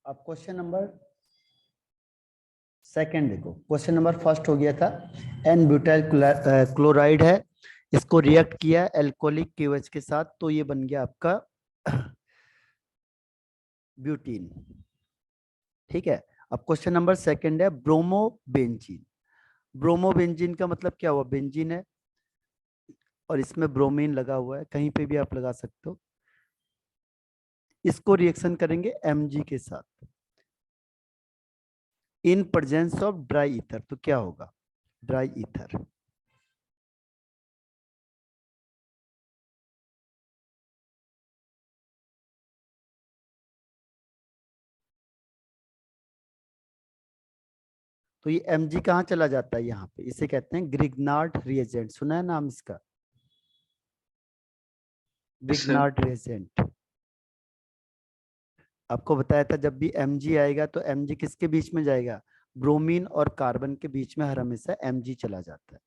अब question number second देखो। Question number first हो गया था एन ब्यूटाइल क्लोराइड है, इसको रिएक्ट किया एल्कोहलिक KOH के साथ, तो ये बन गया आपका ब्यूटीन। ठीक है। अब क्वेश्चन नंबर सेकंड है ब्रोमोबेंजीन। ब्रोमोबेंजीन का मतलब क्या हुआ, बेंजीन है और इसमें ब्रोमीन लगा हुआ है, कहीं पे भी आप लगा सकते हो। इसको रिएक्शन करेंगे Mg के साथ in presence of dry ether, तो क्या होगा, ड्राई ईथर। तो ये Mg कहाँ चला जाता है, यहाँ पे, इसे कहते हैं ग्रिग्नार्ड रिएजेंट, सुना है नाम इसका, यस सर। Grignard reagent. आपको बताया था जब भी Mg आएगा तो Mg किसके बीच में जाएगा, ब्रोमीन और कार्बन के बीच में हर हमेशा Mg चला जाता है।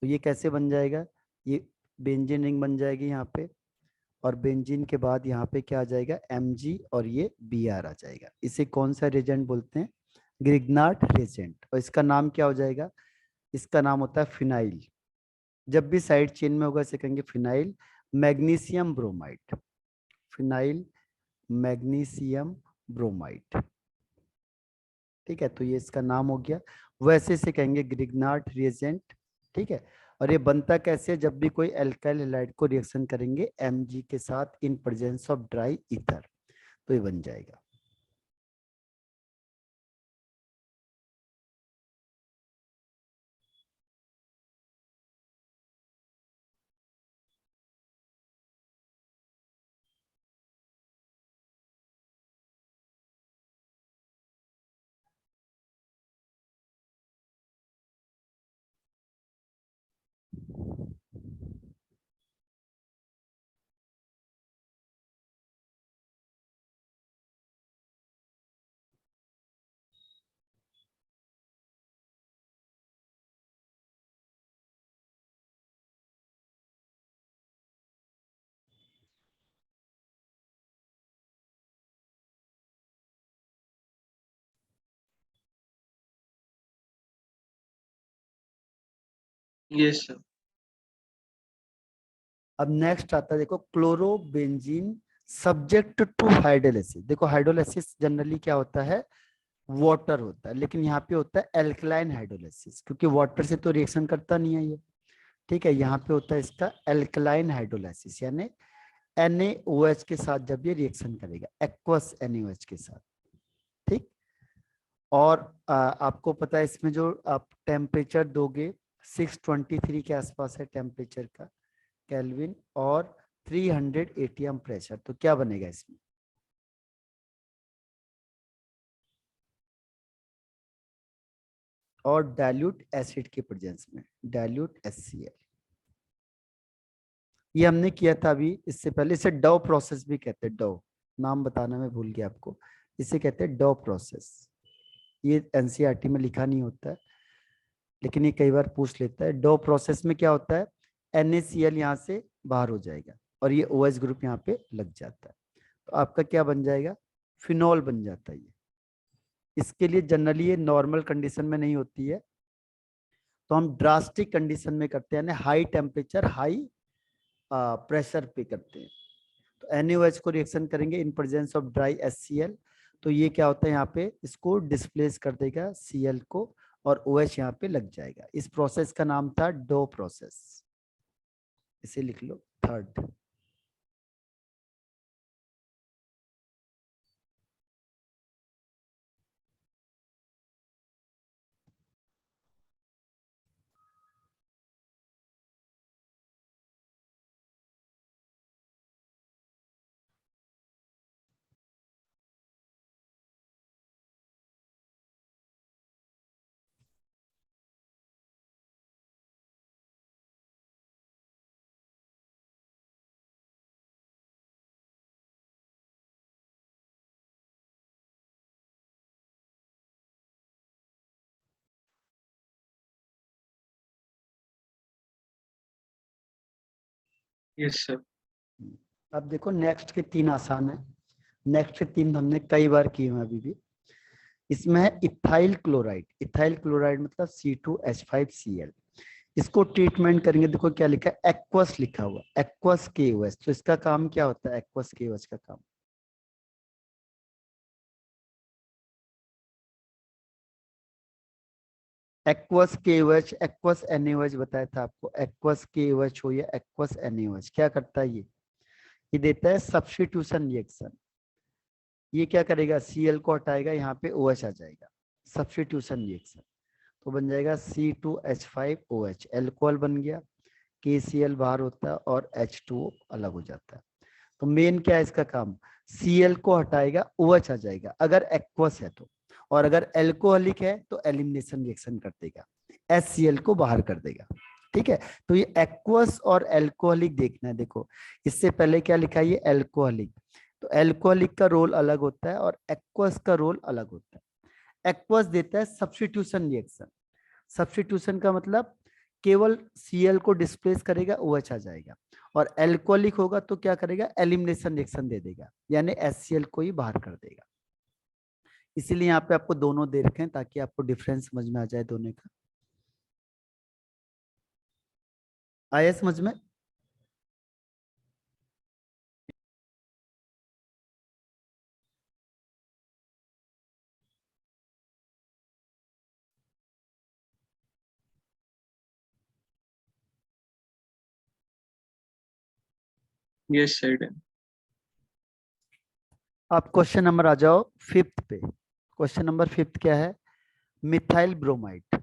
तो ये कैसे बन जाएगा, ये बेंजीन रिंग बन जाएगी यहाँ पे, और बेंजीन के बाद यहाँ पे क्या आ जाएगा, Mg और ये Br आ जाएगा। इसे कौन सा रिएजेंट बोलते हैं, ग्रिग्नार्ड रिएजेंट। और इसका नाम क्या हो जाएगा, इसका नाम होता है फिनाइल। जब भी साइड चेन में होगा इसे कहेंगे phenyl magnesium bromide, phenyl magnesium bromide. ठीक है, तो ये इसका नाम हो गया। वैसे से कहेंगे ग्रिग्नार्ड रिएजेंट। ठीक है। और ये बनता कैसे है, जब भी कोई एल्काइल हैलाइड को रिएक्शन करेंगे Mg के साथ in presence of dry ether, तो ये बन जाएगा। Yes sir. अब नेक्स्ट आता है देखो क्लोरोबेंजीन सब्जेक्ट टू हाइड्रोलिसिस। देखो हाइड्रोलिसिस जनरली क्या होता है, वाटर होता है, लेकिन यहाँ पे होता है एल्कलाइन हाइड्रोलिसिस, क्योंकि वाटर से तो रिएक्शन करता नहीं है ये। ठीक है, यहाँ पे होता है इसका एल्कलाइन हाइड्रोलिसिस, यानी NaOH के साथ जब ये रिएक्शन करेगा एक्वस NaOH के साथ। ठीक। और आपको पता है इसमें जो आप टेम्परेचर दोगे 623 के आसपास है टेम्परेचर का केल्विन, और 300 ATM प्रेशर, तो क्या बनेगा इसमें, और डाइल्यूट एसिड के प्रेजेंस में डाइल्यूट HCl। ये हमने किया था अभी इससे पहले, इसे डव प्रोसेस भी कहते हैं, डव नाम बताना मैं भूल गया आपको, इसे कहते हैं डव प्रोसेस। ये NCERT में लिखा नहीं होता है, लेकिन ये कई बार पूछ लेता है। डव प्रोसेस में क्या होता है, NaCl यहाँ से बाहर हो जाएगा और ये OH ग्रुप यहाँ पे लग जाता है, तो आपका क्या बन जाएगा, फिनॉल बन जाता है ये। इसके लिए जनरली ये नॉर्मल कंडीशन में नहीं होती है, तो हम ड्रास्टिक कंडीशन में करते हैं, यानी हाई टेम्परेचर हाई प्रेशर पे करते हैं। तो NaOH को रिएक्शन करेंगे in presence of dry HCl, तो ये क्या होता है, यहाँ पे इसको डिस्प्लेस कर देगा Cl को, और OH यहाँ पे लग जाएगा। इस प्रोसेस का नाम था डो प्रोसेस, इसे लिख लो थर्ड। Yes sir. अब देखो नेक्स्ट के तीन आसान है। नेक्स्ट 3 हमने कई बार किए हैं अभी भी। इसमें है इथाइल क्लोराइड। इथाइल क्लोराइड मतलब C2H5Cl। इसको ट्रीटमेंट करेंगे। देखो क्या लिखा है, एक्वस लिखा हुआ, एक्वस KOH। तो इसका काम क्या होता है, एक्वस KOH का काम? एक्वस KOH, एक्वस NaOH बताया था आपको। एक्वस KOH हो या एक्वस NaOH, क्या करता है ये देता है सब्स्टिट्यूशन रिएक्शन। ये क्या करेगा, Cl को हटाएगा, यहाँ पे OH आ जाएगा, सब्स्टिट्यूशन रिएक्शन। तो बन जाएगा C2H5OH, एल्कोहल बन गया, KCl बाहर होता है और H2O अलग हो जाता है। तो मेन क्या है इसका काम, Cl को हटाएगा, OH आ जाएगा अगर एक्वस है तो, और अगर एल्कोहलिक है तो एलिमिनेशन रिएक्शन कर देगा, HCl को बाहर कर देगा। ठीक है, तो ये एक्वस और एल्कोहलिक देखना है। देखो इससे पहले क्या लिखा है, ये एल्कोहलिक। तो एल्कोहलिक का रोल अलग होता है और एक्वस का रोल अलग होता है। एक्वस देता है सब्स्टिट्यूशन रिएक्शन। सब्स्टिट्यूशन का मतलब केवल Cl को डिस्प्लेस करेगा, OH आ जाएगा। और एल्कोहलिक होगा तो क्या करेगा, एलिमिनेशन रिएक्शन दे देगा, यानी HCl को ही बाहर कर देगा। इसीलिए यहाँ पे आपको दोनों दे रखे हैं ताकि आपको डिफरेंस समझ में आ जाए दोनों का। आया समझ में? Yes sir. आप क्वेश्चन नंबर आ जाओ 5th पे। क्वेश्चन नंबर 5th क्या है, मिथाइल ब्रोमाइड।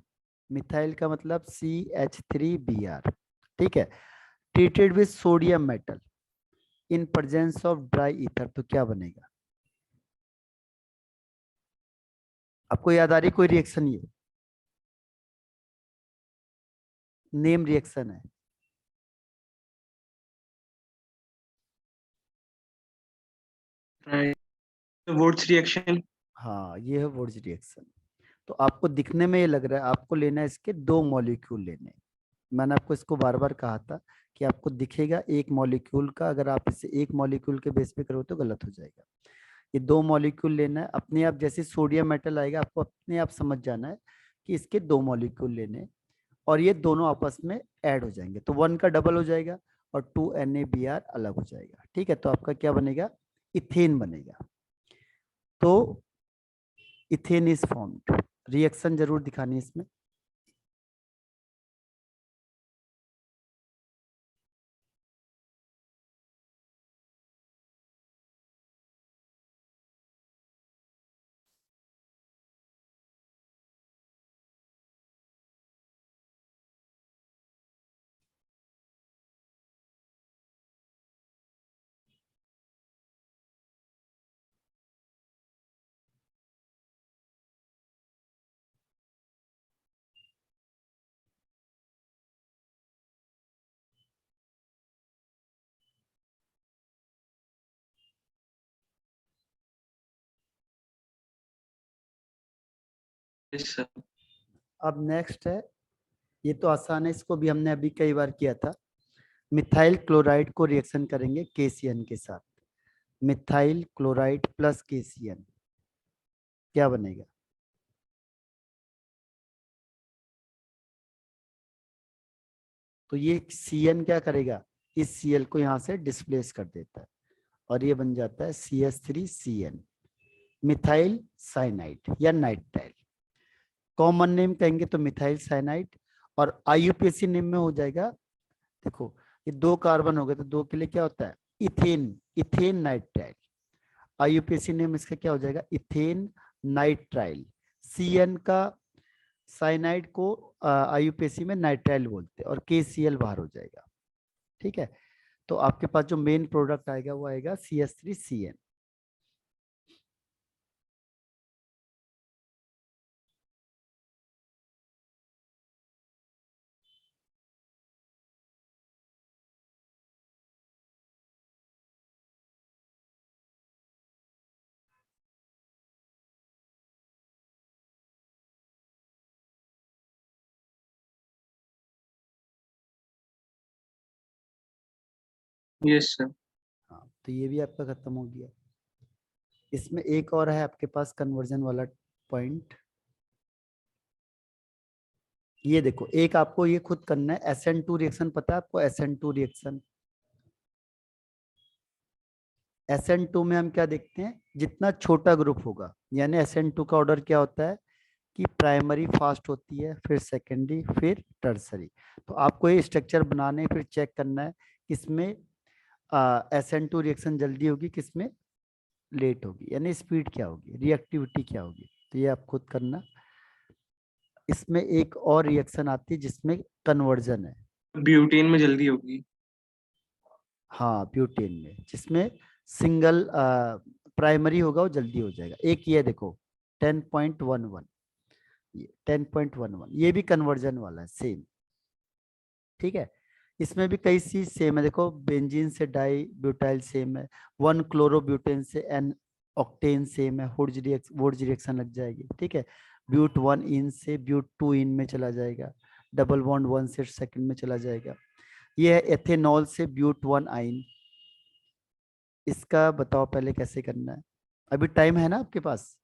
मिथाइल का मतलब CH3Br। ठीक है, treated with sodium metal in presence of dry ether, तो क्या बनेगा? आपको याद आ रही कोई रिएक्शन? ये नेम रिएक्शन है। Wurtz reaction. हाँ, ये है वुड्स रिएक्शन। तो आपको दिखने में ये लग रहा है, आपको लेना है इसके 2 मॉलिक्यूल लेने। मैंने आपको इसको बार बार कहा था कि आपको दिखेगा एक मॉलिक्यूल का, अगर आप इसे एक मॉलिक्यूल के बेस पे करो तो गलत हो जाएगा। ये 2 मॉलिक्यूल लेना है अपने आप। जैसे सोडियम मेटल आएगा आपको अपने आप समझ जाना है कि इसके 2 मॉलिक्यूल लेने हैं, और ये दोनों आपस में ऐड हो जाएंगे तो 1 का डबल हो जाएगा और 2NaBr अलग हो जाएगा। ठीक है, तो आपका क्या बनेगा, इथेन बनेगा। तो इथेन इज फॉर्म्ड। रिएक्शन जरूर दिखानी है इसमें। Yes sir. अब नेक्स्ट है, ये तो आसान है, इसको भी हमने अभी कई बार किया था। मिथाइल क्लोराइड को रिएक्शन करेंगे KCN के साथ। मिथाइल क्लोराइड प्लस KCN क्या बनेगा? तो ये CN क्या करेगा, इस Cl को यहां से डिस्प्लेस कर देता है और ये बन जाता है CH3CN, मिथाइल साइनाइड या नाइट्राइल। कॉमन नेम कहेंगे तो मिथाइल साइनाइड, और IUPAC नेम में हो जाएगा। देखो ये 2 कार्बन हो गए तो 2 के लिए क्या होता है, ethane, ethane nitrile. IUPAC name इसका क्या हो जाएगा, इथेन नाइट्राइल। CN का साइनाइड को IUPAC में नाइट्राइल बोलते हैं और KCl बाहर हो जाएगा। ठीक है, तो आपके पास जो मेन प्रोडक्ट आएगा वो आएगा CH3CN। Yes sir. हाँ, तो ये भी आपका खत्म हो गया। इसमें एक और है आपके पास कन्वर्जन वाला पॉइंट। ये देखो, एक आपको ये खुद करना है, SN2 रिएक्शन पता है आपको? SN2 रिएक्शन, SN2 में हम क्या देखते हैं, जितना छोटा ग्रुप होगा, यानी SN2 का ऑर्डर क्या होता है कि प्राइमरी फास्ट होती है, फिर सेकेंडरी, फिर टर्सरी। तो आपको ये स्ट्रक्चर बनाने फिर चेक करना है किसमें SN2 रिएक्शन जल्दी होगी, किसमें लेट होगी, यानी स्पीड क्या होगी, रिएक्टिविटी क्या होगी। तो ये आप खुद करना। इसमें एक और रिएक्शन आती है जिसमें कन्वर्जन है। ब्यूटेन में जल्दी होगी। हाँ, ब्यूटेन में, जिसमें सिंगल प्राइमरी होगा वो जल्दी हो जाएगा। एक ये देखो 10.11, ये 10.11 ये भी कन्वर्जन वाला है सेम। ठीक है, इसमें भी कई चीज सेम है। देखो, बेंजीन से डाई ब्यूटाइल सेम है, 1 क्लोरोब्यूटेन से एन ऑक्टेन सेम है, वुड्स रिएक्शन लग जाएगी। ठीक है, ब्यूट 1 इन से ब्यूट 2 इन में चला जाएगा, डबल बॉन्ड 1 से सेकंड में चला जाएगा। ये है एथेनॉल से ब्यूट 1 आइन। इसका बताओ पहले कैसे करना है, अभी टाइम है ना आपके पास?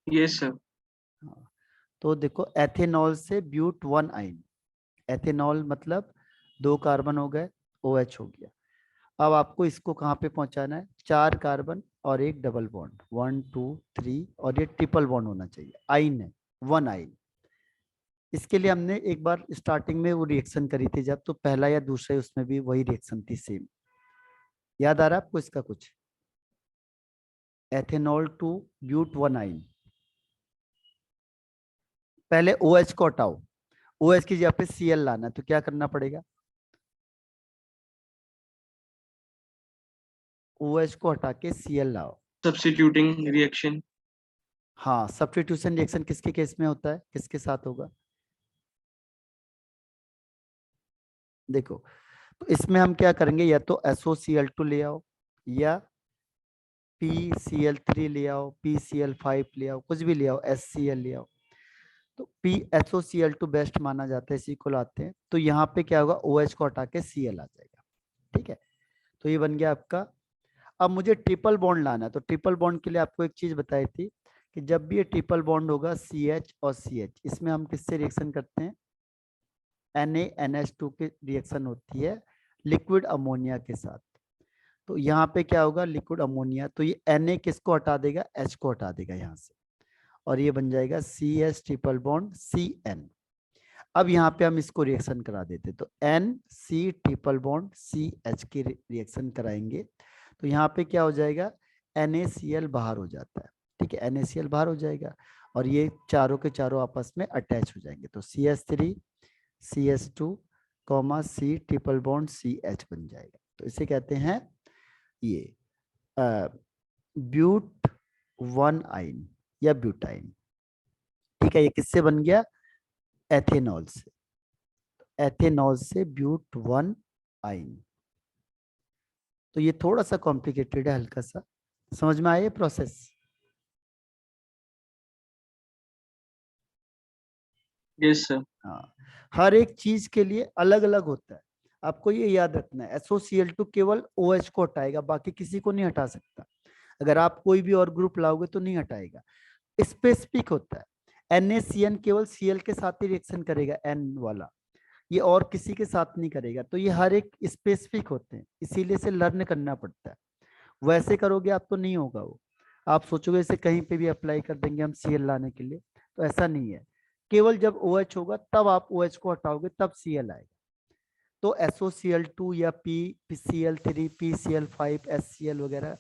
Yes sir. हाँ, तो देखो, एथेनॉल से ब्यूट 1 आइन, एथेनॉल मतलब 2 कार्बन हो गए, OH हो गया। अब आपको इसको कहाँ पे पहुंचाना है, 4 कार्बन और एक डबल बॉन्ड, 1 2 3, और ये ट्रिपल बॉन्ड होना चाहिए, आइन है, 1 आइन। इसके लिए हमने एक बार स्टार्टिंग में वो रिएक्शन करी थी जब, तो पहला या दूसरा उसमें भी वही रिएक्शन थी सेम। याद आ रहा है आपको इसका कुछ? एथेनॉल टू ब्यूट 1 आइन। पहले OH को हटाओ, OH की जगह पे Cl लाना है, तो क्या करना पड़ेगा, OH को हटा के Cl लाओ। Substituting reaction. हाँ, सब्स्टिट्यूशन रिएक्शन किसके केस में होता है, किसके साथ होगा? देखो, तो इसमें हम क्या करेंगे, या तो SOCl2 ले आओ, या PCl3 ले आओ, PCl5 ले आओ, कुछ भी ले आओ, HCl ले आओ। तो SOCl2 बेस्ट माना जाता है, इसी को लाते हैं। तो यहाँ पे क्या होगा, OH को हटा के Cl आ जाएगा। ठीक है, तो ये बन गया आपका। अब मुझे ट्रिपल बॉन्ड लाना है, तो ट्रिपल बॉन्ड के लिए आपको एक चीज बताई थी कि जब भी ये ट्रिपल बॉन्ड होगा CH और CH, इसमें हम किससे रिएक्शन करते हैं, NaNH2 की रिएक्शन होती है लिक्विड अमोनिया के साथ। तो यहाँ पे क्या होगा, लिक्विड अमोनिया, तो ये Na किसको हटा देगा, H को हटा देगा यहाँ से, और ये बन जाएगा CH ट्रिपल बॉन्ड CN। अब यहाँ पे हम इसको रिएक्शन करा देते, तो NC ट्रिपल बॉन्ड CH की रिएक्शन कराएंगे, तो यहाँ पे क्या हो जाएगा, NaCl बाहर हो जाता है। ठीक है, NaCl बाहर हो जाएगा, और ये चारों के चारों आपस में अटैच हो जाएंगे, तो CH3 CH2 C triple bond CH बन जाएगा। तो इसे कहते हैं ये ब्यूट 1 आइन या ब्यूटाइन। ठीक है, ये किससे बन गया, एथेनॉल से, एथेनॉल से ब्यूट 1 आइन। तो ये थोड़ा सा कॉम्प्लिकेटेड है, हल्का सा, समझ में आया प्रोसेस? Yes sir. हाँ, हर एक चीज के लिए अलग अलग होता है, आपको ये याद रखना है। SOCl2 केवल OH को हटाएगा, बाकी किसी को नहीं हटा सकता। अगर आप कोई भी और ग्रुप लाओगे तो नहीं हटाएगा, स्पेसिफिक होता है। NaCN केवल Cl के साथ ही रिएक्शन करेगा, N वाला, ये और किसी के साथ नहीं करेगा। तो ये हर एक स्पेसिफिक होते हैं, इसीलिए से लर्न करना पड़ता है। वैसे करोगे आप तो नहीं होगा वो, आप सोचोगे इसे कहीं पे भी अप्लाई कर देंगे हम Cl लाने के लिए, तो ऐसा नहीं है। केवल जब OH होगा तब आप OH को हटाओगे, तब Cl आएगा। तो SOCl2 या PCl3 PCl5 HCl वगैरह,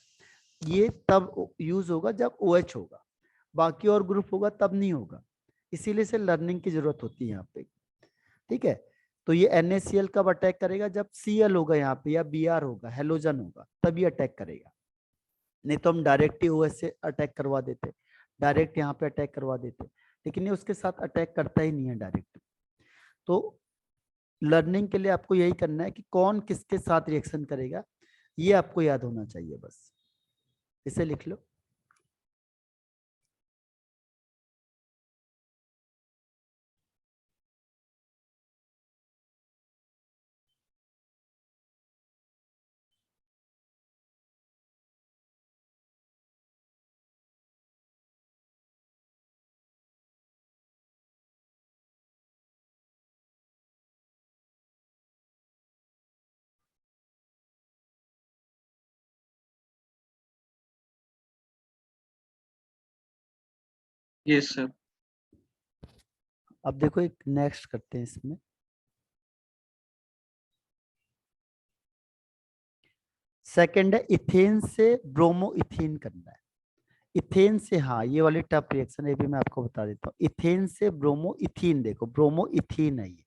ये तब यूज होगा जब OH होगा, बाकी और ग्रुप होगा तब नहीं होगा। इसीलिए से लर्निंग की जरूरत होती है यहाँ पे। ठीक है, तो ये NaCl कब अटैक करेगा, जब Cl होगा यहाँ पे, या Br होगा, हेलोजन होगा, तभी अटैक करेगा। नहीं तो हम डायरेक्ट ही OH से अटैक करवा देते, डायरेक्ट यहाँ पे अटैक करवा देते, लेकिन ये उसके साथ अटैक करता ही नहीं है डायरेक्ट। तो लर्निंग के लिए आपको यही करना है कि कौन किसके साथ रिएक्शन करेगा, ये आपको याद होना चाहिए बस। इसे लिख लो। Yes sir. अब देखो एक नेक्स्ट करते हैं इसमें। सेकंड है इथेन से ब्रोमो इथीन करना है। इथेन से, हाँ ये वाली टफ रिएक्शन है, ये भी मैं आपको बता देता हूँ। इथेन से ब्रोमो इथीन, देखो ब्रोमो इथीन है ये।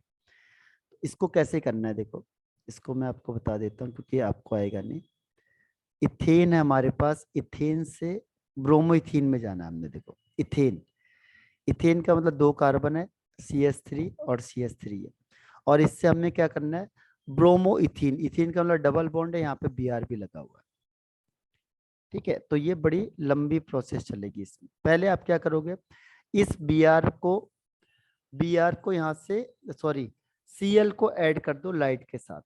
इसको कैसे करना है देखो, इसको मैं आपको बता देता हूँ क्योंकि आपको आएगा नहीं। इथेन है हमारे पास, इथेन से ब्रोमो इथीन में जाना है हमने। देखो इथेन, इथेन का मतलब दो कार्बन है, CH3 और CH3 है। और इससे हमने क्या करना है, ब्रोमो इथीन, इथीन का मतलब डबल बॉन्ड है, यहाँ पे Br भी लगा हुआ है। ठीक है, तो ये बड़ी लंबी प्रोसेस चलेगी इसमें। पहले आप क्या करोगे, इस Br को यहाँ से, सॉरी Cl को ऐड कर दो लाइट के साथ,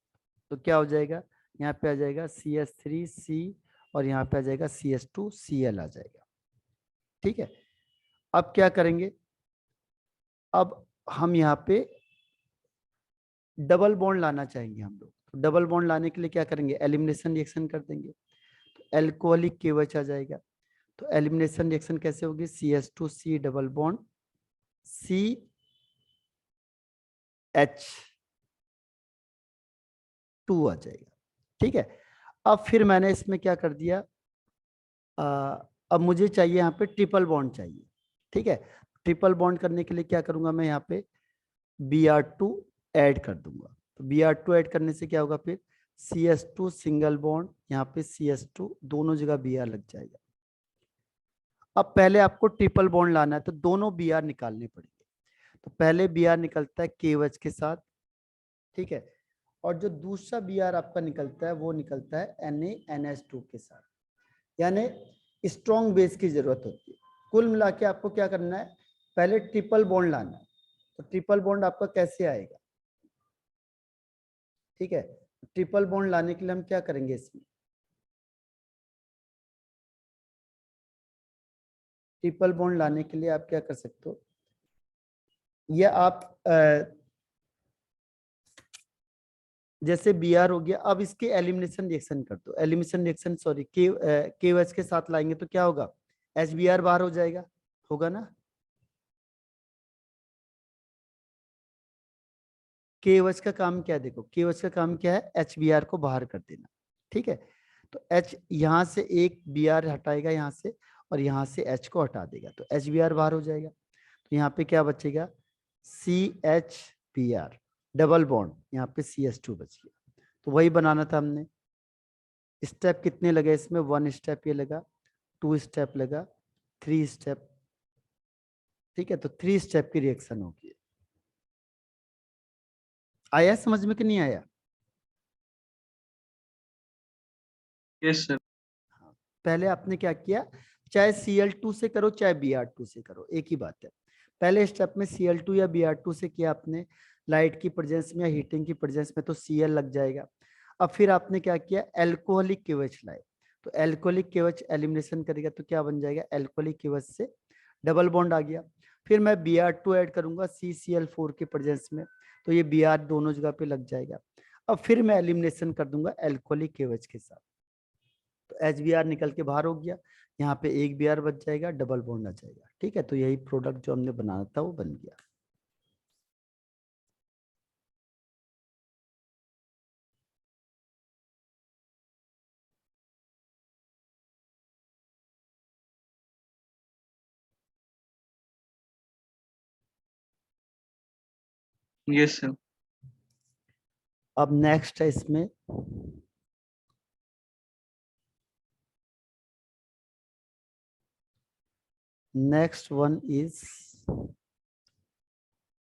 तो क्या हो जाएगा, यहाँ पे आ जाएगा CH3C और यहाँ पे आ जाएगा CH2Cl आ जाएगा। ठीक है, अब क्या करेंगे, अब हम यहाँ पे डबल बॉन्ड लाना चाहेंगे हम लोग। तो डबल बॉन्ड लाने के लिए क्या करेंगे, एलिमिनेशन रिएक्शन कर देंगे, तो एल्कोहलिक केवच आ जाएगा। तो एलिमिनेशन रिएक्शन कैसे होगी, CH2C डबल बॉन्ड CH2 आ जाएगा। ठीक है, अब फिर मैंने इसमें क्या कर दिया, अब मुझे चाहिए यहाँ पे ट्रिपल बॉन्ड चाहिए। ठीक है, ट्रिपल बॉन्ड करने के लिए क्या करूंगा, मैं यहाँ पे Br2 ऐड कर दूंगा। तो Br2 ऐड करने से क्या होगा, फिर CH2 सिंगल बॉन्ड, यहाँ पे CH2, दोनों जगह Br लग जाएगा। अब पहले आपको ट्रिपल बॉन्ड लाना है, तो दोनों Br निकालने पड़ेंगे। तो पहले Br निकलता है KOH के साथ, ठीक है, और जो दूसरा Br आपका निकलता है वो निकलता है NaNH2 के साथ। यानी स्ट्रॉन्ग बेस की जरूरत होती है। कुल मिला के आपको क्या करना है, पहले ट्रिपल बॉन्ड लाना है। तो ट्रिपल बॉन्ड आपका कैसे आएगा, ठीक है, ट्रिपल बॉन्ड लाने के लिए हम क्या करेंगे, इसमें ट्रिपल बॉन्ड लाने के लिए आप क्या कर सकते हो, ये आप जैसे Br हो गया, अब इसके एलिमिनेशन रिएक्शन कर दो, एलिमिनेशन रिएक्शन सॉरी KOH के साथ लाएंगे तो क्या होगा, HBr बाहर हो जाएगा, होगा ना। KOH का काम क्या है, देखो KOH का काम क्या है, HBr को बाहर कर देना। ठीक है, तो H यहाँ से एक Br हटाएगा यहाँ से, और यहाँ से H को हटा देगा, तो HBr बाहर हो जाएगा। तो यहाँ पे क्या बचेगा, CHBr डबल बॉन्ड, यहाँ पे CH2 बच गया। तो वही बनाना था हमने। स्टेप कितने लगे इसमें, 1 स्टेप ये लगा, 2 स्टेप लगा, 3 स्टेप। ठीक है, तो 3 स्टेप की रिएक्शन होगी। आया समझ में कि नहीं आया। Yes sir. हाँ, पहले आपने क्या किया, चाहे Cl2 से करो चाहे Br2 से करो, एक ही बात है। पहले स्टेप में Cl2 या Br2 से किया आपने, लाइट की प्रेजेंस में या हीटिंग की प्रेजेंस में, तो Cl लग जाएगा। अब फिर आपने क्या किया, एल्कोहलिक केवच लाए, तो एल्कोहलिक केवच एलिमिनेशन करेगा तो क्या बन जाएगा, एल्कोहलिक केवच से डबल बॉन्ड आ गया। फिर मैं Br2 ऐड करूंगा CCl4 के प्रेजेंस में, तो ये Br दोनों जगह पे लग जाएगा। अब फिर मैं एलिमिनेशन कर दूंगा एल्कोहलिक केवच के साथ, तो HBr निकल के बाहर हो गया, यहाँ पे एक Br बच जाएगा, डबल बॉन्ड आ जाएगा। ठीक है, तो यही प्रोडक्ट जो हमने बनाना था वो बन गया। Yes sir. अब नेक्स्ट है इसमें, नेक्स्ट वन इज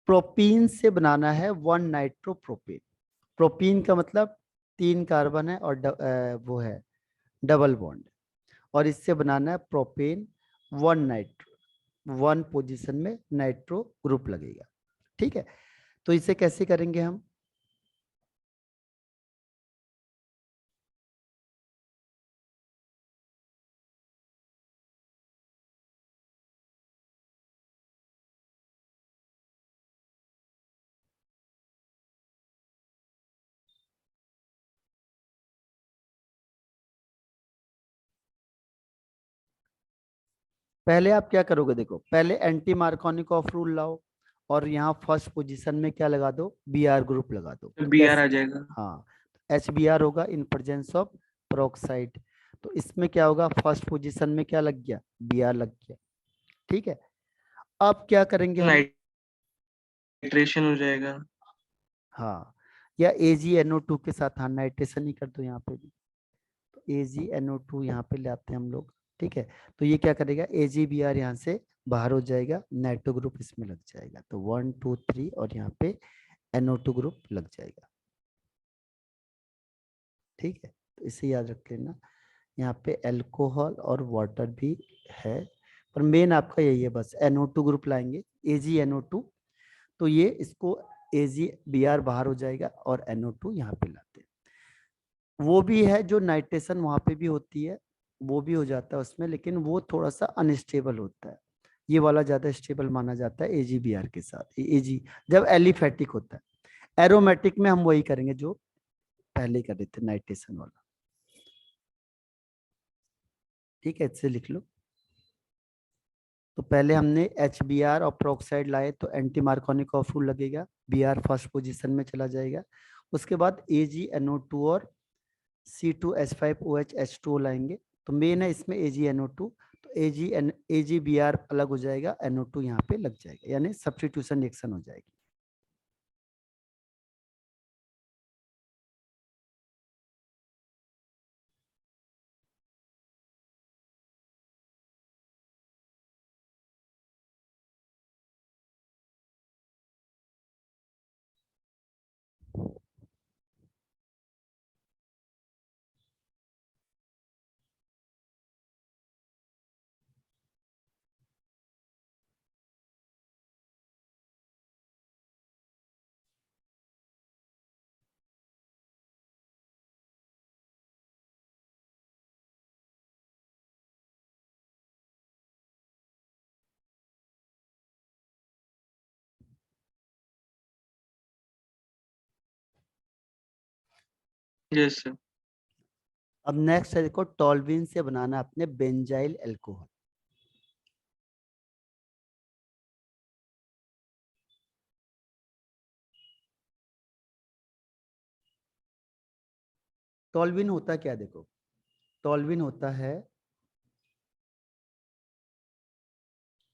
प्रोपीन से बनाना है 1 नाइट्रोप्रोपेन। प्रोपीन का मतलब 3 कार्बन है और वो है डबल बॉन्ड, और इससे बनाना है प्रोपेन 1 नाइट्रो, 1 पोजीशन में नाइट्रो ग्रुप लगेगा। ठीक है, तो इसे कैसे करेंगे हम, पहले आप क्या करोगे, देखो पहले एंटी मार्कोनिकॉफ रूल लाओ और यहाँ फर्स्ट पोजीशन में क्या लगा दो, बी आर ग्रुप लगा दो। तो बी आर कैसे? आ जाएगा। हाँ, एच बी आर होगा इन प्रेजेंस ऑफ पेरोक्साइड। तो इसमें क्या होगा, फर्स्ट पोजीशन में क्या लग गया, बी आर लग गया। ठीक है, अब क्या करेंगे हम, नाइट्रेशन हो जाएगा। हाँ, या AgNO2 के साथ, हाँ नाइट्रेशन ही कर दो यहाँ पे भी। तो AgNO2 यहाँ पे ले आते हैं हम लोग। ठीक है, तो ये क्या करेगा, AgBr यहाँ से बाहर हो जाएगा, नाइट्रो ग्रुप इसमें लग जाएगा। तो 1 2 3 और यहाँ पे NO2 ग्रुप लग जाएगा। ठीक है, तो इसे याद रख लेना। यहाँ पे अल्कोहल और वाटर भी है, पर मेन आपका यही है, बस NO2 ग्रुप लाएंगे, AgNO2। तो ये इसको AgBr बाहर हो जाएगा और NO2 यहाँ पे लाते हैं। वो भी है जो नाइट्रेशन वहां पे भी होती है, वो भी हो जाता है उसमें, लेकिन वो थोड़ा सा अनस्टेबल होता है। ये वाला ज्यादा स्टेबल माना जाता है AgBr के साथ। एजी जब एलिफेटिक होता है, एरोमेटिक में हम वही करेंगे जो पहले कर रहे थे, नाइट्रेशन वाला। ठीक है, इससे लिख लो। तो पहले हमने HBr और प्रोक्साइड लाए, तो एंटी मार्कोनिक ऑफ रूल लगेगा, Br फर्स्ट पोजीशन में चला जाएगा। उसके बाद AgNO2 और C2H5OH लाएंगे। तो मेन है इसमें AgNO2, तो AgBr अलग हो जाएगा, NO2 यहाँ पे लग जाएगा, यानी सब्स्टिट्यूशन रिएक्शन हो जाएगी। Yes sir. अब नेक्स्ट है, देखो टॉल्विन से बनाना अपने बेंजाइल अल्कोहल। टॉल्विन होता क्या, देखो टॉल्विन होता है,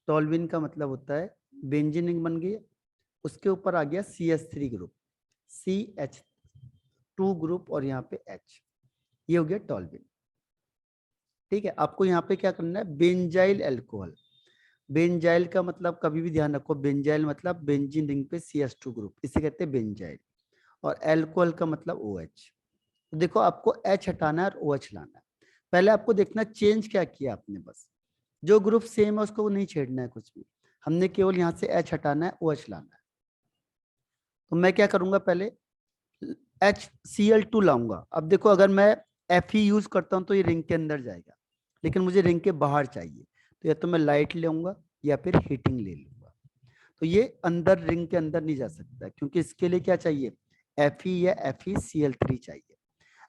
टॉल्विन का मतलब होता है बेंजीन रिंग बन गई, उसके ऊपर आ गया CH3 ग्रुप, CH2 ग्रुप और यहाँ पे H, ये हो गया टॉल्विन। ठीक है, आपको यहाँ पे क्या करना है, बेंजाइल अल्कोहल। बेंजाइल का मतलब कभी भी ध्यान रखो, बेंजाइल मतलब बेंजीन रिंग पे CH2 ग्रुप, इसे कहते हैं बेंजाइल। और अल्कोहल का मतलब OH। तो देखो आपको H हटाना है और OH लाना है। पहले आपको देखना चेंज क्या किया आपने, बस जो ग्रुप सेम है उसको नहीं छेड़ना है कुछ भी, हमने केवल यहाँ से H हटाना है, OH लाना है। तो मैं क्या करूंगा, पहले HCl2 लाऊंगा। अब देखो अगर मैं Fe यूज करता हूँ तो ये रिंग के अंदर जाएगा, लेकिन मुझे रिंग के बाहर चाहिए, तो या तो मैं लाइट लेऊंगा या फिर हीटिंग ले लूंगा। तो ये अंदर रिंग के अंदर नहीं जा सकता, क्योंकि इसके लिए क्या चाहिए, Fe या FeCl3 चाहिए।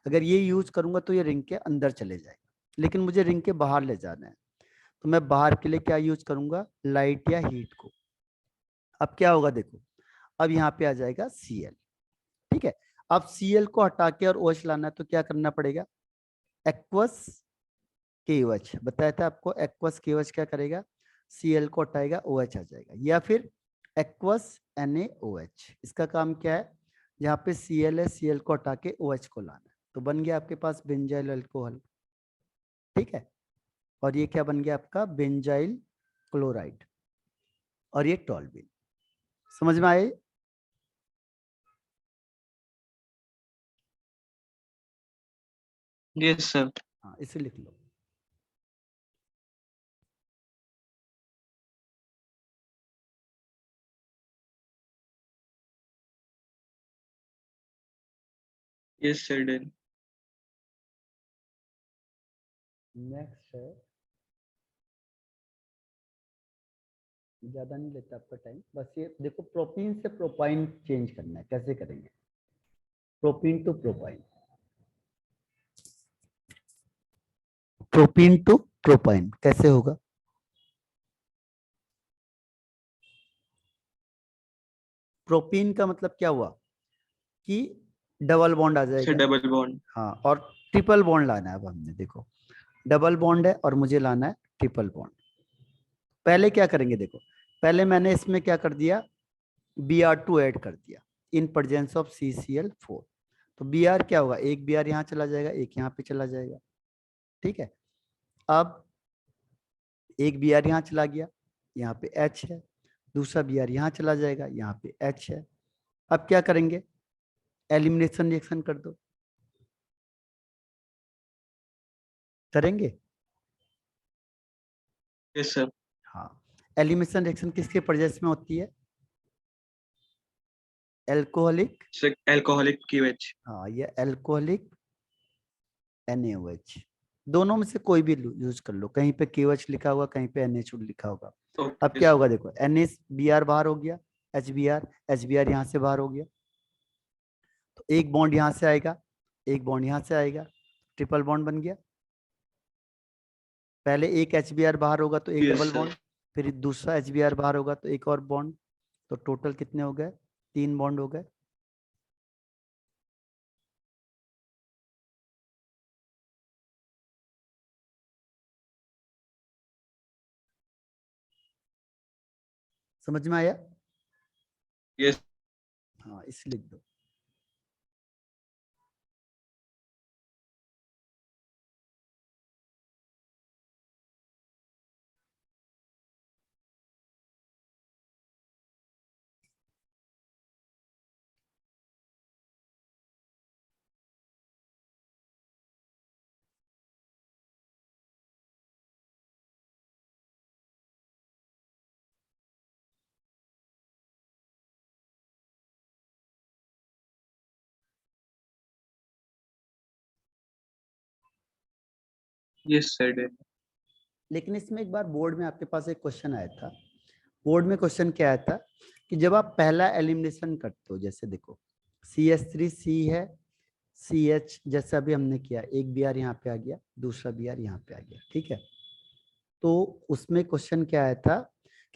अगर ये यूज करूंगा तो ये रिंग के अंदर चले जाएगा, लेकिन मुझे रिंग के बाहर ले जाना है, तो मैं बाहर के लिए क्या यूज करूंगा, लाइट या हीट को। अब क्या होगा देखो, अब यहाँ पे आ जाएगा Cl। ठीक है, अब Cl को हटा के और OH लाना है, तो क्या करना पड़ेगा, एक्वस KOH, बताया था आपको, एक्वस KOH क्या करेगा, Cl को हटाएगा, OH आ जाएगा, या फिर एक्वस NaOH। इसका काम क्या है, यहाँ पे Cl है, Cl को हटा के OH को लाना है, तो बन गया आपके पास बेंजाइल अल्कोहल। ठीक है, और ये क्या बन गया आपका, बेंजाइल क्लोराइड, और ये टॉल्विन। समझ में आए? Yes sir. हाँ, इसे लिख लो। Yes sir done. नेक्स्ट है, ज्यादा नहीं लेता आपका टाइम, बस ये देखो प्रोपीन से प्रोपाइन चेंज करना है, कैसे करेंगे, propene to propyne, propene to propyne कैसे होगा। प्रोपीन का मतलब क्या हुआ कि डबल बॉन्ड आ सर जाएगा। Double bond. हाँ, और ट्रिपल बॉन्ड लाना है अब हमने, देखो डबल बॉन्ड है और मुझे लाना है ट्रिपल बॉन्ड। पहले क्या करेंगे, देखो पहले मैंने इसमें क्या कर दिया, Br2 ऐड कर दिया इन प्रेजेंस ऑफ CCl4। तो Br क्या होगा, एक Br यहाँ चला जाएगा, एक यहाँ पे चला जाएगा, ठीक है। अब एक Br यहाँ चला गया, यहाँ पे H है, दूसरा Br यहाँ चला जाएगा, यहाँ पे H है। अब क्या करेंगे, एलिमिनेशन रिएक्शन कर दो, करेंगे। Yes sir. हाँ, एलिमिनेशन रिएक्शन किसके प्रेजेंस में होती है, एल्कोहलिक। सर एल्कोहलिक की वेज। हाँ, ये एल्कोहलिक NaOH, दोनों में से कोई भी यूज कर लो, कहीं पे KOH लिखा होगा, कहीं पे NH लिखा होगा। अब ओके क्या सर। होगा, देखो NaBr बाहर हो गया, HBr यहाँ से बाहर हो गया, तो एक बॉन्ड यहाँ से आएगा, एक बॉन्ड यहाँ से आएगा, ट्रिपल बॉन्ड बन गया। पहले एक HBr बाहर होगा तो एक यस डबल सर। बॉन्ड, फिर दूसरा HBr बाहर होगा तो एक और बॉन्ड, तो टोटल कितने हो गए, 3 बॉन्ड हो गए। समझ में आया। यस। हाँ, इस लिख दो। Yes sir done. लेकिन इसमें एक बार बोर्ड में आपके पास एक क्वेश्चन आया था, बोर्ड में क्वेश्चन क्या आया था कि जब आप पहला एलिमिनेशन करते हो, जैसे देखो CH3C है, CH जैसे अभी हमने किया, एक Br यहाँ पे आ गया, दूसरा Br यहाँ पे आ गया, ठीक है। तो उसमें क्वेश्चन क्या आया था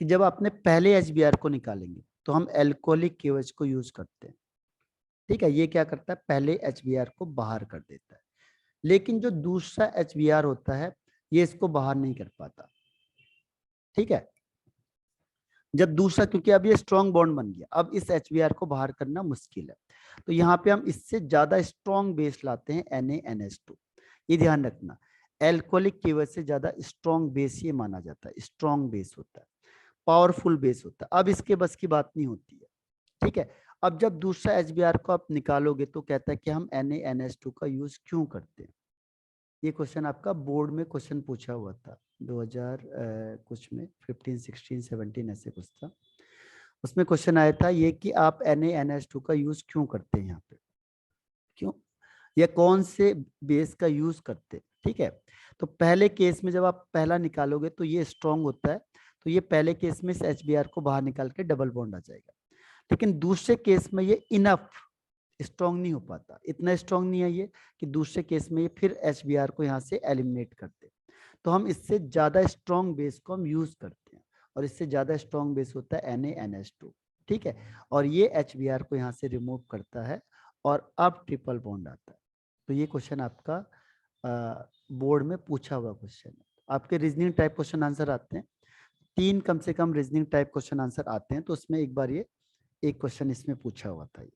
कि जब आपने पहले HBr को निकालेंगे तो हम एल्कोहलिक KOH को यूज करते हैं, ठीक है। ये क्या करता है, पहले HBr को बाहर कर देता है, लेकिन जो दूसरा HBr होता है ये इसको बाहर नहीं कर पाता, ठीक है। जब दूसरा, क्योंकि अब ये स्ट्रॉन्ग बॉन्ड बन गया, अब इस HBr को बाहर करना मुश्किल है, तो यहाँ पे हम इससे ज्यादा स्ट्रॉन्ग बेस लाते हैं NaNH2। ये ध्यान रखना, एल्कोहलिक की वजह से ज्यादा स्ट्रॉन्ग बेस ये माना जाता है, स्ट्रॉन्ग बेस होता है, पावरफुल बेस होता है। अब इसके बस की बात नहीं होती है, ठीक है। अब जब दूसरा HBr को आप निकालोगे तो कहता है कि हम NaNH2 का यूज क्यों करते हैं। ये क्वेश्चन आपका बोर्ड में क्वेश्चन पूछा हुआ था 2000 कुछ में, 15 16 17 ऐसे कुछ था। उसमें क्वेश्चन आया था ये कि आप NaNH2 का यूज क्यों करते हैं, यहाँ पे क्यों, या कौन से बेस का यूज करते हैं, ठीक है। तो पहले केस में जब आप पहला निकालोगे तो ये स्ट्रॉन्ग होता है, तो ये पहले केस में इस HBr को बाहर निकाल के डबल बॉन्ड आ जाएगा। लेकिन दूसरे केस में ये इनफ स्ट्रॉन्ग नहीं हो पाता, इतना स्ट्रॉन्ग नहीं है ये कि दूसरे केस में ये फिर HBr को यहाँ से एलिमिनेट करते, तो हम इससे ज्यादा स्ट्रॉन्ग बेस को हम यूज करते हैं, और इससे ज्यादा स्ट्रॉन्ग बेस होता है NaNH2, ठीक है। और ये HBr को यहाँ से रिमूव करता है और अब ट्रिपल बॉन्ड आता है। तो ये क्वेश्चन आपका बोर्ड में पूछा हुआ क्वेश्चन है। आपके रीजनिंग टाइप क्वेश्चन आंसर आते हैं, 3 कम से कम रीजनिंग टाइप क्वेश्चन आंसर आते हैं, तो उसमें एक बार ये एक क्वेश्चन इसमें पूछा हुआ था ये,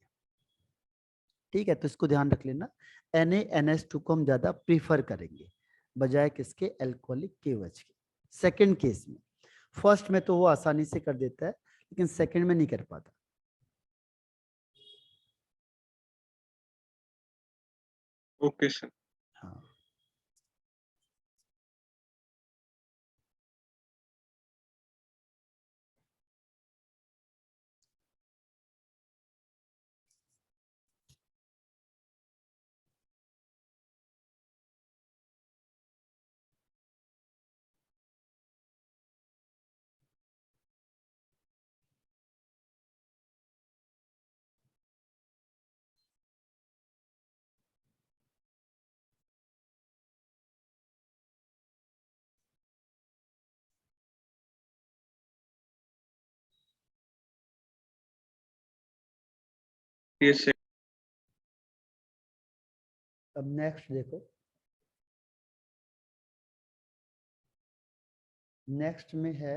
ठीक है। तो इसको ध्यान रख लेना, NaNH2 को हम ज्यादा प्रीफर करेंगे बजाय किसके, एल्कोहलिक KOH के, सेकंड केस में। फर्स्ट में तो वो आसानी से कर देता है, लेकिन सेकंड में नहीं कर पाता। Okay sir. हाँ। Yes, sir. अब नेक्स्ट देखो, नेक्स्ट में है,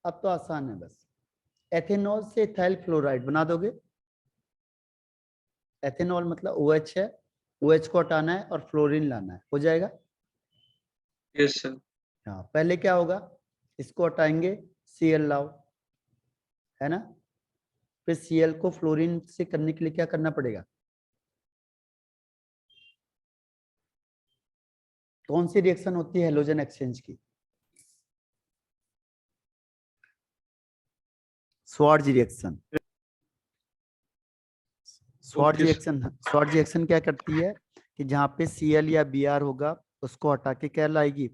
अब तो आसान है बस, एथेनॉल से इथाइल फ्लोराइड बना दोगे। एथेनॉल मतलब OH है, OH को हटाना है और फ्लोरीन लाना है, हो जाएगा। Yes, sir. हाँ, पहले क्या होगा, इसको हटाएंगे, Cl लाओ, है ना। फिर Cl को फ्लोरीन से करने के लिए क्या करना पड़ेगा, कौन सी रिएक्शन होती है हेलोजन एक्सचेंज की, स्वार्ज reaction. स्वार्ज Okay, sir. Reaction, स्वार्ज reaction क्या करती है कि जहाँ पे Cl या Br होगा उसको हटा के क्या लाएगी,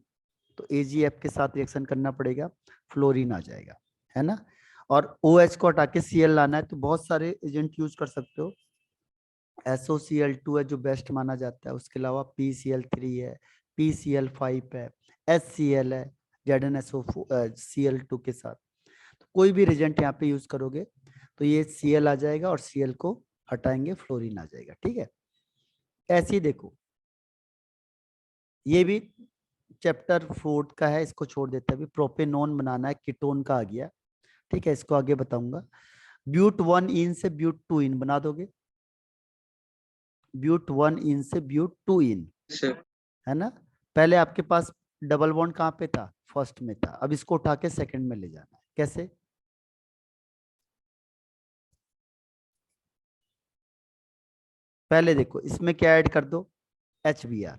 तो AgF के साथ रिएक्शन करना पड़ेगा, फ्लोरीन आ जाएगा, है ना। और OH को हटा के Cl लाना है, तो बहुत सारे एजेंट यूज कर सकते हो। SOCl2 है जो बेस्ट माना जाता है, उसके अलावा PCl3 है, PCl5 है, HCl है ZnSO Cl2 के साथ। तो कोई भी रिजेंट यहाँ पे यूज करोगे तो ये Cl आ जाएगा और Cl को हटाएंगे, फ्लोरीन आ जाएगा, ठीक है। ऐसे ही देखो, ये भी चैप्टर 4 का है, इसको छोड़ देते हैं अभी। प्रोपेनॉन बनाना है, कीटोन का आ गया, ठीक है, इसको आगे बताऊंगा। ब्यूट 1 इन से ब्यूट 2 इन बना दोगे, ब्यूट 1 इन से ब्यूट 2 इन, Yes, sir. है ना। पहले आपके पास डबल बॉन्ड कहाँ पे था, फर्स्ट में था, अब इसको उठा के सेकंड में ले जाना है, कैसे, पहले देखो इसमें क्या ऐड कर दो, HBr,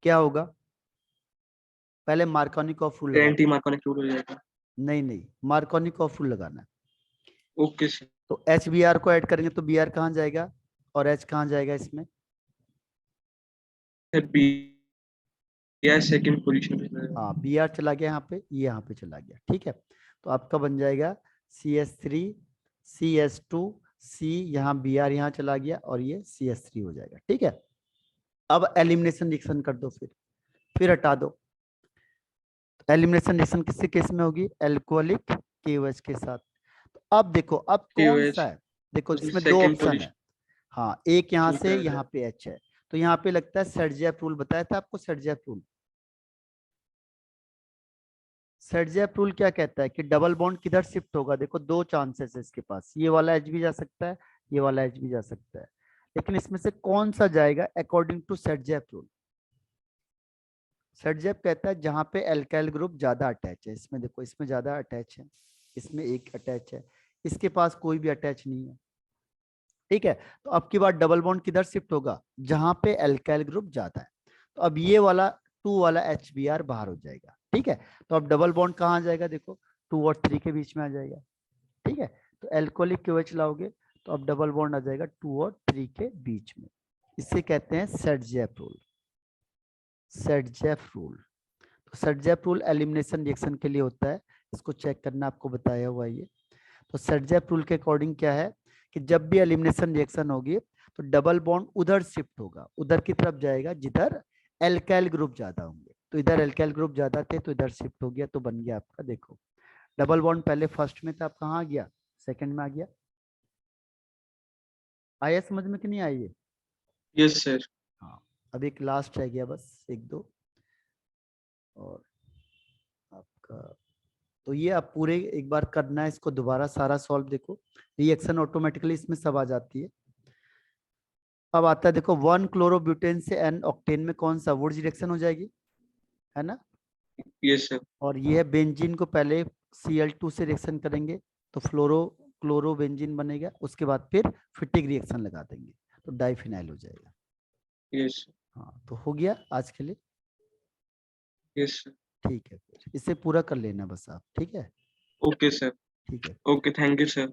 क्या होगा, पहले मार्कोनिकॉफ रूल लगा, Anti-Marconic rule हो जाएगा। नहीं नहीं, मार्कोनिकॉफ रूल लगाना है। Okay, sir. तो HBr को ऐड करेंगे तो Br कहाँ जाएगा और H कहाँ जाएगा इसमें, Sir, B या second position पे जाएगा। हाँ Br चला गया यहाँ पे, ये यहाँ पे चला गया, ठीक है। तो आपका बन जाएगा CH3 CH2 C, यहाँ Br यहाँ चला गया और ये CH3 हो जाएगा, ठीक है। अब एलिमिनेशन रिएक्शन कर दो, फिर हटा दो। एलिमिनेशन रिएक्शन किससे केस में होगी, एल्कोहलिक KOH के साथ। तो अब देखो, अब कौन KOH सा है, देखो उसमें इसमें दो second ऑप्शन position है, हाँ एक यहाँ choose से, कर यहाँ पे H है, तो यहाँ पे लगता है सर्जेफ रूल, बताया था आपको सर्जेफ रूल। सर्जेफ रूल क्या कहता है कि डबल बॉन्ड किधर शिफ्ट होगा, देखो दो चांसेस है इसके पास, ये वाला H भी जा सकता है, ये वाला H भी जा सकता है, लेकिन इसमें से कौन सा जाएगा अकॉर्डिंग टू सर्जेफ रूल। सर्जेफ कहता है जहां पे एल्काइल ग्रुप ज्यादा अटैच है, इसमें देखो इसमें ज्यादा अटैच है, इसमें एक अटैच है, इसके पास कोई भी अटैच नहीं है, ठीक है। तो अब की बार डबल बॉन्ड किधर शिफ्ट होगा, जहां पे एल्काइल ग्रुप ज्यादा है, तो अब ये वाला 2 वाला HBr बाहर हो जाएगा, ठीक है। तो अब डबल बॉन्ड कहाँ आ जाएगा, देखो 2 और 3 के बीच में आ जाएगा, ठीक है। तो एल्कोहलिक KOH लाओगे तो अब डबल बॉन्ड आ जाएगा 2 और 3 के बीच में, इसे कहते हैं सर्जेफ रूल, सर्जेफ रूल। तो सर्जेफ रूल एलिमिनेशन रिएक्शन के लिए होता है, इसको चेक करना, आपको बताया हुआ है ये। तो सर्जेफ रूल के अकॉर्डिंग क्या है कि जब भी एलिमिनेशन रिएक्शन होगी तो डबल बॉन्ड उधर शिफ्ट होगा, उधर की तरफ जाएगा जिधर एल्काइल ग्रुप ज्यादा होंगे, तो इधर एल्काइल ग्रुप ज्यादा थे तो इधर शिफ्ट हो गया, तो बन गया आपका, देखो डबल बॉन्ड पहले फर्स्ट में था, अब कहाँ आ गया, सेकंड में आ गया। आया समझ में कि नहीं आई ये, yes sir हाँ। अब एक लास्ट रह गया बस, एक दो और आपका, तो ये आप पूरे एक बार करना है, इसको दोबारा सारा सॉल्व, देखो रिएक्शन ऑटोमेटिकली इसमें सब आ जाती है। अब आता है देखो 1 क्लोरोब्यूटेन से N ऑक्टेन में कौन सा वुड्स रिएक्शन हो जाएगी, है ना। yes sir और ये है बेंजीन को पहले Cl2 से रिएक्शन करेंगे तो फ्लोरो क्लोरो बेंजीन बनेगा, उसके बाद फिर फिटिक रिएक्शन लगा देंगे तो डाइफिनाइल हो जाएगा। yes हाँ, तो हो गया आज के लिए, yes sir ठीक है, फिर इसे पूरा कर लेना बस आप, ठीक है, okay sir ठीक है। okay thank you sir